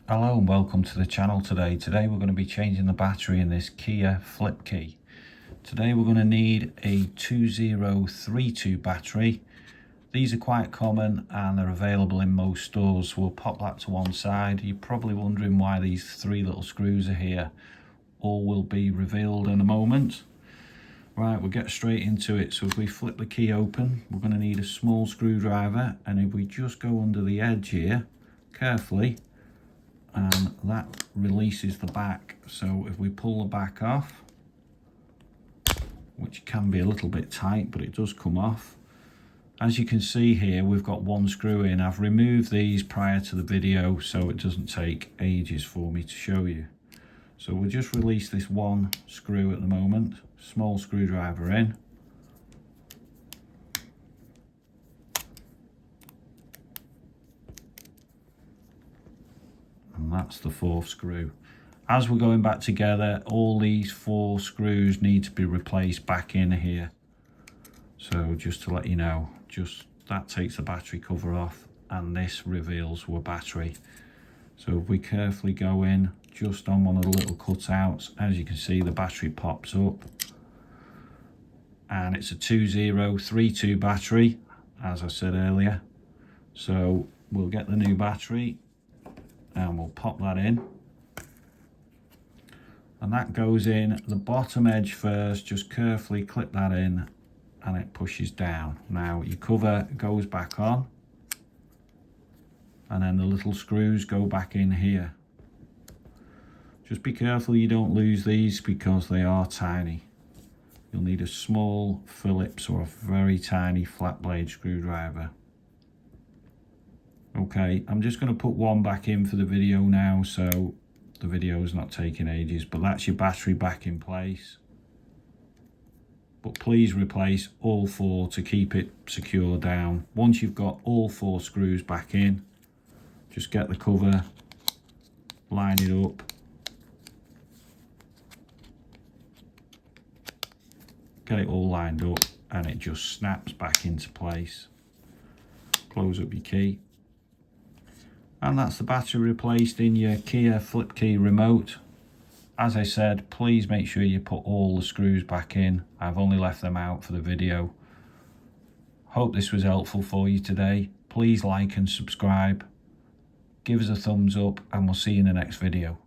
Hello and welcome to the channel today. Today we're going to be changing the battery in this Kia flip key. Today we're going to need a 2032 battery. These are quite common and they're available in most stores. We'll pop that to one side. You're probably wondering why these three little screws are here. All will be revealed in a moment. Right, we'll get straight into it. So if we flip the key open, we're going to need a small screwdriver, and if we just go under the edge here carefully, and that releases the back. So if we pull the back off, which can be a little bit tight, but it does come off. As you can see here, we've got one screw in. I've removed these prior to the video so it doesn't take ages for me to show you. So we'll just release this one screw at the moment. Small screwdriver in. And that's the fourth screw. As we're going back together, all these four screws need to be replaced back in here. So just to let you know, just that takes the battery cover off, and this reveals our battery. So if we carefully go in just on one of the little cutouts, as you can see, the battery pops up, and it's a 2032 battery, as I said earlier. So we'll get the new battery and we'll pop that in, and that goes in the bottom edge first. Just carefully clip that in and it pushes down. Now your cover goes back on, and then the little screws go back in here. Just be careful you don't lose these because they are tiny. You'll need a small Phillips or a very tiny flat blade screwdriver. Okay, I'm just going to put one back in for the video now, so the video is not taking ages, but that's your battery back in place. But please replace all four to keep it secure down. Once you've got all four screws back in, just get the cover, line it up, get it all lined up, and it just snaps back into place. Close up your key. And that's the battery replaced in your Kia flip key remote. As I said, please make sure you put all the screws back in. I've only left them out for the video. Hope this was helpful for you today. Please like and subscribe. Give us a thumbs up, and we'll see you in the next video.